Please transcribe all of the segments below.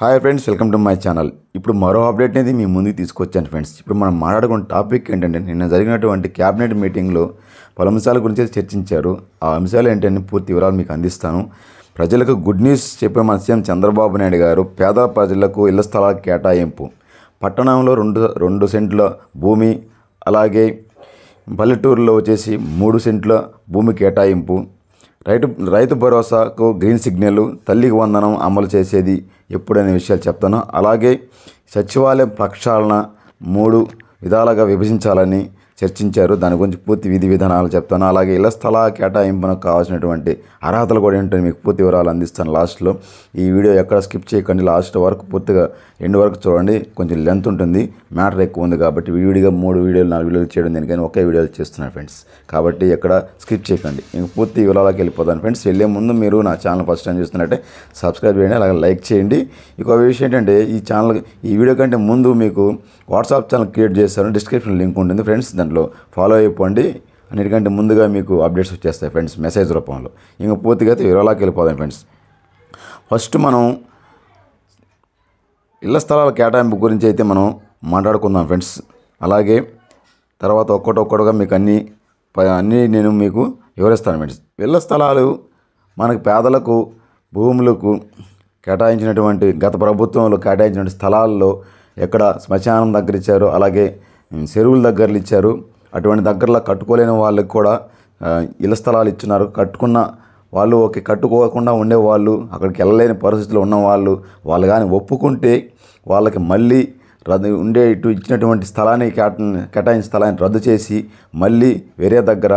Hi friends, welcome to my channel. ఇప్పుడు మరో update అనేది మీ ముందుకు తీసుకొచ్చాను ఫ్రెండ్స్. ఇప్పుడు మనం మాట్లాడుకున్న టాపిక్ ఏంటంటే, నిన్న జరిగినటువంటి క్యాబినెట్ మీటింగ్లో పలు అంశాల గురించి చర్చించారు. ఆ అంశాలు ఏంటంటే పూర్తి వివరాలు మీకు అందిస్తాను. ప్రజలకు గుడ్ న్యూస్ చెప్పే మన సీఎం చంద్రబాబు నాయుడు గారు పేద ప్రజలకు ఇళ్ల స్థలాల కేటాయింపు, పట్టణంలో రెండు సెంట్ల భూమి, అలాగే పల్లెటూరులో వచ్చేసి 3 సెంట్ల భూమి కేటాయింపు, రైతు భరోసాకు గ్రీన్ సిగ్నల్, తల్లికి వందనం అమలు చేసేది ఎప్పుడనే విషయాలు చెప్తాను. అలాగే సచివాలయం ప్రక్షాళన 3 విధాలుగా విభజించాలని చర్చించారు. దాని గురించి పూర్తి విధి విధానాలు చెప్తాను. అలాగే ఇళ్ల స్థల కేటాయింపునకు కావాల్సినటువంటి అర్హతలు కూడా ఏంటో మీకు పూర్తి వివరాలు అందిస్తాను లాస్ట్లో. ఈ వీడియో ఎక్కడ స్కిప్ చేయకండి, లాస్ట్ వరకు పూర్తిగా ఎండ్ వరకు చూడండి. కొంచెం లెంత్ ఉంటుంది, మ్యాటర్ ఎక్కువ ఉంది కాబట్టి విడిగా 3 వీడియోలు 4 వీడియోలు చేయడం దేనికని ఒకే వీడియోలు చేస్తున్నాను ఫ్రెండ్స్. కాబట్టి ఎక్కడ స్కిప్ చేయకండి. ఇంక పూర్తి వివరాలకు వెళ్ళిపోతాను ఫ్రెండ్స్. వెళ్ళే ముందు మీరు నా ఛానల్ ఫస్ట్ టైం చూస్తున్నట్టే సబ్స్క్రైబ్ చేయండి, అలాగే లైక్ చేయండి. ఇంకో విషయం ఏంటంటే, ఈ వీడియో కంటే ముందు మీకు వాట్సాప్ ఛానల్ క్రియేట్ చేస్తాను, డిస్క్రిప్షన్ లింక్ ఉంటుంది ఫ్రెండ్స్, దాంట్లో ఫాలో అయిపోండి. అన్నిటికంటే ముందుగా మీకు అప్డేట్స్ వచ్చేస్తాయి ఫ్రెండ్స్ మెసేజ్ రూపంలో. ఇంకా పూర్తిగా అయితే వివరాలకు వెళ్ళిపోదాం ఫ్రెండ్స్. ఫస్ట్ మనం ఇళ్ల స్థలాల కేటాయింపు గురించి అయితే మనం మాట్లాడుకుందాం ఫ్రెండ్స్. అలాగే తర్వాత ఒక్కొక్కటిగా మీకు అన్నీ నేను మీకు వివరిస్తాను ఫ్రెండ్స్. ఇళ్ల స్థలాలు మనకు పేదలకు భూములకు కేటాయించినటువంటి గత ప్రభుత్వంలో కేటాయించిన స్థలాల్లో ఎక్కడ శ్మశానం దగ్గర ఇచ్చారు, అలాగే చెరువుల దగ్గరలు ఇచ్చారు. అటువంటి దగ్గరలో కట్టుకోలేని వాళ్ళకి కూడా ఇళ్ల స్థలాలు ఇచ్చినారు. కట్టుకున్న వాళ్ళు కట్టుకోకుండా ఉండేవాళ్ళు, అక్కడికి వెళ్ళలేని పరిస్థితుల్లో ఉన్నవాళ్ళు కానీ ఒప్పుకుంటే వాళ్ళకి మళ్ళీ ఇటు ఇచ్చినటువంటి స్థలాన్ని కేటాయించిన స్థలాన్ని రద్దు చేసి మళ్ళీ వేరే దగ్గర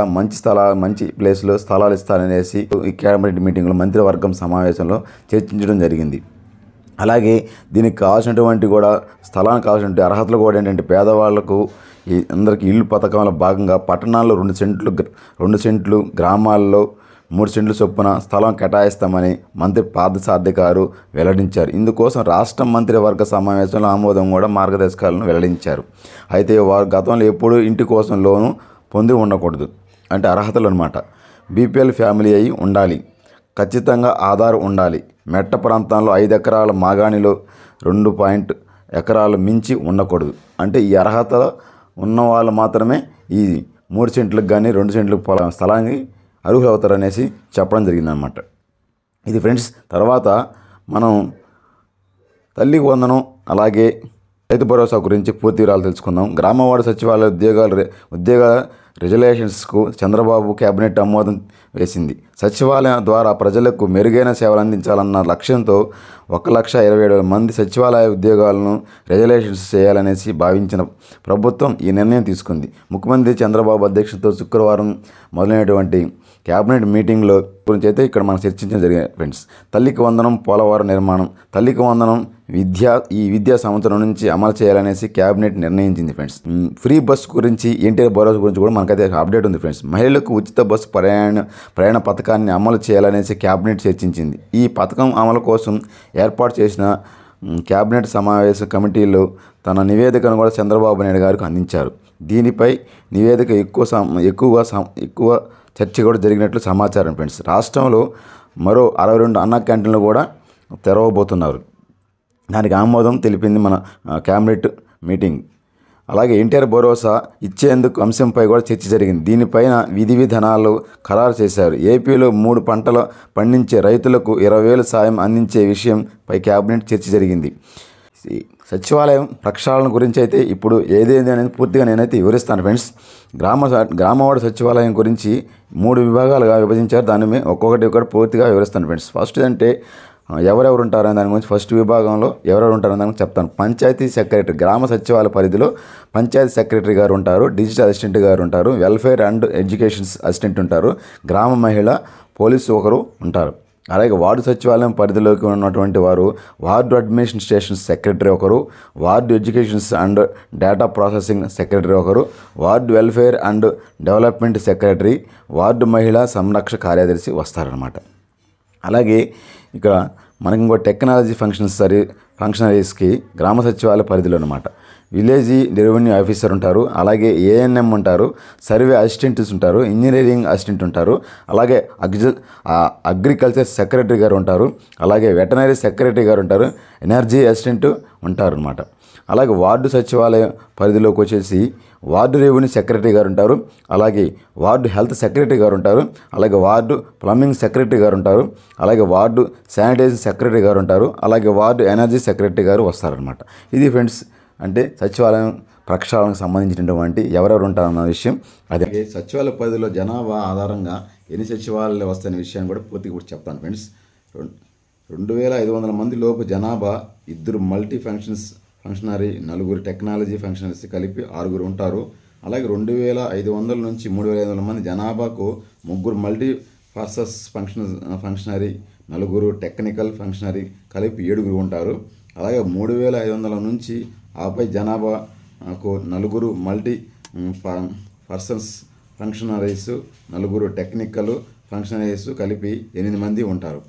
మంచి ప్లేస్లో స్థలాలు ఇస్తారనేసి ఈ క్యాబినెట్ మీటింగ్లో మంత్రివర్గం సమావేశంలో చర్చించడం జరిగింది. అలాగే దీనికి కావాల్సినటువంటి కూడా స్థలానికి కావాల్సినటువంటి అర్హతలు కూడా ఏంటంటే, పేదవాళ్లకు అందరికీ ఇల్లు పథకంలో భాగంగా పట్టణాల్లో 2 సెంట్లు, గ్రామాల్లో 3 సెంట్లు చొప్పున స్థలం కేటాయిస్తామని మంత్రి పార్థసారథి గారు వెల్లడించారు. ఇందుకోసం రాష్ట్ర మంత్రివర్గ సమావేశంలో ఆమోదం కూడా మార్గదర్శకాలను వెల్లడించారు. అయితే వారు గతంలో ఎప్పుడూ ఇంటి కోసం లోను పొంది ఉండకూడదు, అంటే అర్హతలు అనమాట. బీపీఎల్ ఫ్యామిలీ అయి ఉండాలి, ఖచ్చితంగా ఆధార్ ఉండాలి, మెట్ట ప్రాంతాల్లో 5 ఎకరాల మాగాణిలో 2 ఎకరాలు మించి ఉండకూడదు. అంటే ఈ అర్హత ఉన్న వాళ్ళు మాత్రమే ఈ 3 సెంట్లకు కానీ 2 సెంట్లకు స్థలానికి అర్హులు అవుతారనేసి చెప్పడం జరిగిందనమాట. ఇది ఫ్రెండ్స్. తర్వాత మనం తల్లికి వందనం అలాగే రైతు భరోసా గురించి పూర్తి వివరాలు తెలుసుకుందాం. గ్రామ వార్డు సచివాలయ ఉద్యోగ రిజర్వేషన్స్కు చంద్రబాబు కేబినెట్ ఆమోదం వేసింది. సచివాలయం ద్వారా ప్రజలకు మెరుగైన సేవలు అందించాలన్న లక్ష్యంతో 1,27,000 మంది సచివాలయ ఉద్యోగాలను రిజర్వేషన్స్ చేయాలనేసి భావించిన ప్రభుత్వం ఈ నిర్ణయం తీసుకుంది. ముఖ్యమంత్రి చంద్రబాబు అధ్యక్షతతో శుక్రవారం మొదలైనటువంటి క్యాబినెట్ మీటింగ్లో గురించి అయితే ఇక్కడ మనం చర్చించడం జరిగింది ఫ్రెండ్స్. తల్లికి వందనం పోలవరం నిర్మాణం, తల్లికి వందనం ఈ విద్యా సంవత్సరం నుంచి అమలు చేయాలనేసి క్యాబినెట్ నిర్ణయించింది ఫ్రెండ్స్. ఫ్రీ బస్ గురించి, ఎన్టీఆర్ భరోసా గురించి కూడా మనకైతే అప్డేట్ ఉంది ఫ్రెండ్స్. మహిళలకు ఉచిత బస్సు ప్రయాణ పథకాన్ని అమలు చేయాలనేసి క్యాబినెట్ చర్చించింది. ఈ పథకం అమలు కోసం ఏర్పాటు చేసిన క్యాబినెట్ సమావేశ కమిటీలో తన నివేదికను కూడా చంద్రబాబు నాయుడు గారికి అందించారు. దీనిపై నివేదిక ఎక్కువ చర్చ కూడా జరిగినట్లు సమాచారం ఫ్రెండ్స్. రాష్ట్రంలో మరో 62 అన్న క్యాంటీన్లు కూడా తెరవబోతున్నారు. దానికి ఆమోదం తెలిపింది మన క్యాబినెట్ మీటింగ్. అలాగే ఎన్టీఆర్ భరోసా ఇచ్చేందుకు అంశంపై కూడా చర్చ జరిగింది. దీనిపైన విధి విధానాలు ఖరారు చేశారు. ఏపీలో 3 పంటలు పండించే రైతులకు 20,000 సాయం అందించే విషయంపై క్యాబినెట్ చర్చ జరిగింది. సచివాలయం ప్రక్షాళన గురించి అయితే ఇప్పుడు ఏదేది అనేది పూర్తిగా నేనైతే వివరిస్తాను ఫ్రెండ్స్. గ్రామవార్డు సచివాలయం గురించి 3 విభాగాలుగా విభజించారు. దాన్ని ఒక్కొక్కటి పూర్తిగా వివరిస్తాను ఫ్రెండ్స్. ఫస్ట్ అంటే ఎవరెవరు ఉంటారనే దాని గురించి ఫస్ట్ విభాగంలో ఎవరెవరు ఉంటారనే దాని గురించి చెప్తాను. పంచాయతీ సెక్రటరీ, గ్రామ సచివాలయ పరిధిలో పంచాయతీ సెక్రటరీ గారు ఉంటారు, డిజిటల్ అసిస్టెంట్ గారు ఉంటారు, వెల్ఫేర్ అండ్ ఎడ్యుకేషన్ అసిస్టెంట్ ఉంటారు, గ్రామ మహిళ పోలీసు ఒకరు ఉంటారు. అలాగే వార్డు సచివాలయం పరిధిలోకి ఉన్నటువంటి వారు వార్డు అడ్మినిస్ట్రేషన్ సెక్రటరీ ఒకరు, ward educations and data processing secretary ఒకరు, ward welfare and development secretary, ward మహిళా సంరక్షణ కార్యదర్శి వస్తారనమాట. అలాగే ఇక్కడ మనకి ఇంకో టెక్నాలజీ ఫంక్షనరీస్కి గ్రామ సచివాలయ పరిధిలో అనమాట. విలేజ్ రెవెన్యూ ఆఫీసర్ ఉంటారు, అలాగే ఏఎన్ఎం ఉంటారు, సర్వే అసిస్టెంట్స్ ఉంటారు, ఇంజనీరింగ్ అసిస్టెంట్ ఉంటారు, అలాగే అగ్రికల్చర్ సెక్రటరీ గారు ఉంటారు, అలాగే వెటనరీ సెక్రటరీ గారు ఉంటారు, ఎనర్జీ అసిస్టెంట్ ఉంటారు అనమాట. అలాగే వార్డు సచివాలయ పరిధిలోకి వచ్చేసి వార్డు రెవెన్యూ సెక్రటరీ గారు ఉంటారు, అలాగే వార్డు హెల్త్ సెక్రటరీ గారు ఉంటారు, అలాగే వార్డు ప్లంబింగ్ సెక్రటరీ గారు ఉంటారు, అలాగే వార్డు శానిటైజేషన్ సెక్రటరీ గారు ఉంటారు, అలాగే వార్డు ఎనర్జీ సెక్రటరీ గారు వస్తారనమాట. ఇది ఫ్రెండ్స్ అంటే సచివాలయం ప్రక్షాళనకు సంబంధించినటువంటి ఎవరెవరు ఉంటారన్న విషయం. అదే సచివాలయ పరిధిలో జనాభా ఆధారంగా ఎన్ని సచివాలయాలు వస్తాయనే విషయాన్ని కూడా పూర్తిగా కూడా చెప్తాను ఫ్రెండ్స్. 2500 మంది లోపు జనాభా, 2 మల్టీ ఫంక్షనరీ, 4 టెక్నాలజీ ఫంక్షనరీస్ కలిపి 6 ఉంటారు. అలాగే 2500 నుంచి 3500 మంది జనాభాకు 3 multi purpose functionary, 4 technical functionary కలిపి 7 ఉంటారు. అలాగే 3500 నుంచి ఆపై జనాభాకు 4 multi persons functionaries, 4 technical functionaries కలిపి 8 మంది ఉంటారు.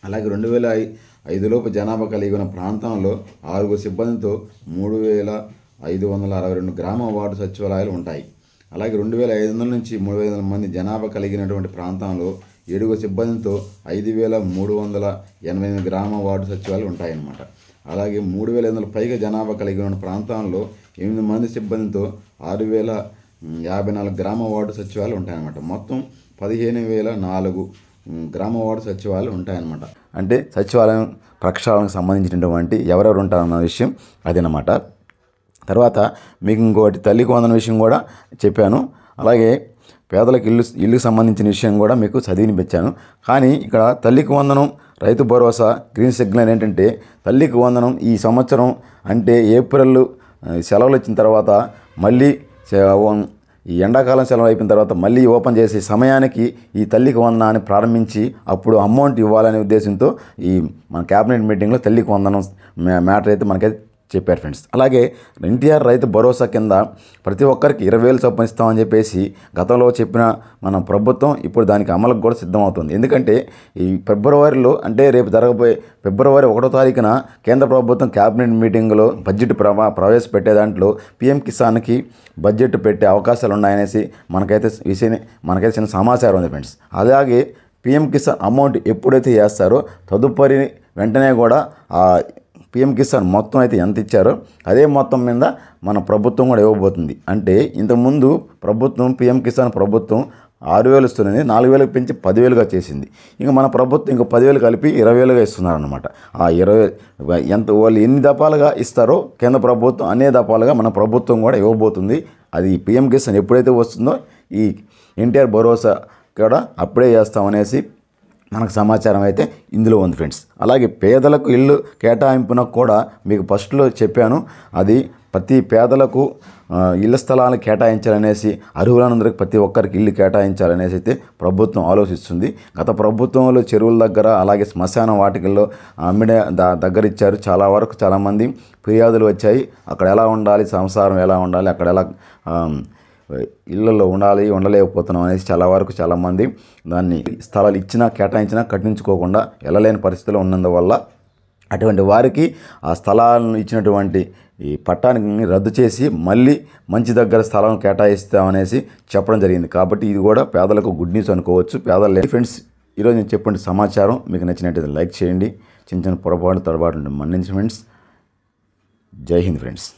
అలాగే 2005 లోపు జనాభా కలిగి ఉన్న ప్రాంతంలో 6 సిబ్బందితో 3562 గ్రామ వార్డు సచివాలయాలు ఉంటాయి. అలాగే 2500 నుంచి 3500 మంది జనాభా కలిగినటువంటి ప్రాంతంలో 7 సిబ్బందితో 5388 గ్రామ వార్డు సచివాలయాలు ఉంటాయన్నమాట. అలాగే 3500 పైగా జనాభా కలిగి ఉన్న ప్రాంతంలో 8 మంది సిబ్బందితో 6054 గ్రామ వార్డు సచివాలయాలు ఉంటాయన్నమాట. మొత్తం 15004 గ్రామ వార్డు సచివాలయాలు ఉంటాయన్నమాట. అంటే సచివాలయం ప్రక్షాళనకు సంబంధించినటువంటి ఎవరెవరు ఉంటారన్న విషయం అదేనమాట. తర్వాత మీకు ఇంకోటి తల్లికి వందన విషయం కూడా చెప్పాను. అలాగే పేదలకు ఇల్లుకు సంబంధించిన విషయం కూడా మీకు చదివినిపించాను. కానీ ఇక్కడ తల్లికి వందనం, రైతు భరోసా, గ్రీన్ సిగ్నల్ ఏంటంటే తల్లికి వందనం ఈ సంవత్సరం అంటే ఏప్రిల్ సెలవులు వచ్చిన తర్వాత మళ్ళీ ఈ ఎండాకాలం సెలవులు అయిపోయిన తర్వాత మళ్ళీ ఓపెన్ చేసే సమయానికి ఈ తల్లికి వందనాన్ని ప్రారంభించి అప్పుడు అమౌంట్ ఇవ్వాలనే ఉద్దేశంతో ఈ మన క్యాబినెట్ మీటింగ్లో తల్లికి వందనం మ్యాటర్ అయితే మనకైతే చెప్పారు ఫ్రెండ్స్. అలాగే ఎన్టీఆర్ రైతు భరోసా కింద ప్రతి ఒక్కరికి 20,000 చొప్పున ఇస్తామని చెప్పేసి గతంలో చెప్పిన మన ప్రభుత్వం ఇప్పుడు దానికి అమలుకు కూడా సిద్ధమవుతుంది. ఎందుకంటే ఈ ఫిబ్రవరిలో అంటే రేపు జరగబోయే ఫిబ్రవరి 1వ తారీఖున కేంద్ర ప్రభుత్వం క్యాబినెట్ మీటింగ్లో బడ్జెట్ ప్రవేశపెట్టే దాంట్లో పీఎం కిసాన్కి బడ్జెట్ పెట్టే అవకాశాలు ఉన్నాయనేసి మనకైతే చిన్న సమాచారం ఉంది ఫ్రెండ్స్. అలాగే పీఎం కిసాన్ అమౌంట్ ఎప్పుడైతే వేస్తారో తదుపరి వెంటనే కూడా పీఎం కిసాన్ మొత్తం అయితే ఎంత ఇచ్చారో అదే మొత్తం మీద మన ప్రభుత్వం కూడా ఇవ్వబోతుంది. అంటే ఇంతకుముందు ప్రభుత్వం పీఎం కిసాన్ ప్రభుత్వం 6,000 ఇస్తున్నది 4,000 పెంచి 10,000గా చేసింది. ఇంకా మన ప్రభుత్వం ఇంకో 10,000 కలిపి 20,000గా ఇస్తున్నారనమాట. ఆ 20 ఎంత వాళ్ళు ఎన్ని దఫాలుగా ఇస్తారో కేంద్ర ప్రభుత్వం అనే దఫాలుగా మన ప్రభుత్వం కూడా ఇవ్వబోతుంది. అది పీఎం కిసాన్ ఎప్పుడైతే వస్తుందో ఈ ఎన్టీఆర్ భరోసా కూడా అప్పుడే చేస్తామనేసి మనకు సమాచారం అయితే ఇందులో ఉంది ఫ్రెండ్స్. అలాగే పేదలకు ఇల్లు కేటాయింపునకు కూడా మీకు ఫస్ట్లో చెప్పాను. అది ప్రతి పేదలకు ఇళ్ల స్థలాలను కేటాయించాలనేసి అర్హులందరికీ ప్రతి ఒక్కరికి ఇల్లు కేటాయించాలనేసి అయితే ప్రభుత్వం ఆలోచిస్తుంది. గత ప్రభుత్వంలో చెరువుల దగ్గర అలాగే శ్మశాన వాటికల్లో అమ్మిడే దగ్గర ఇచ్చారు. చాలా వరకు చాలామంది ఫిర్యాదులు వచ్చాయి. అక్కడ ఎలా ఉండాలి, సంసారం ఎలా ఉండాలి, అక్కడ ఎలా ఇళ్లలో ఉండలేకపోతున్నాం అనేసి చాలామంది దాన్ని స్థలాలు ఇచ్చినా కేటాయించినా కట్టించుకోకుండా వెళ్ళలేని పరిస్థితిలో ఉన్నందువల్ల అటువంటి వారికి ఆ స్థలాలను ఇచ్చినటువంటి ఈ పట్టాన్ని రద్దు చేసి మళ్ళీ మంచి దగ్గర స్థలం కేటాయిస్తామనేసి చెప్పడం జరిగింది. కాబట్టి ఇది కూడా పేదలకు గుడ్ న్యూస్ అనుకోవచ్చు. పేదలు ఫ్రెండ్స్ ఈరోజు నేను చెప్పిన సమాచారం మీకు నచ్చినట్టయితే లైక్ చేయండి. చిన్న పొరపాటు తడబాటు మన్నించండి ఫ్రెండ్స్. జై హింద్ ఫ్రెండ్స్.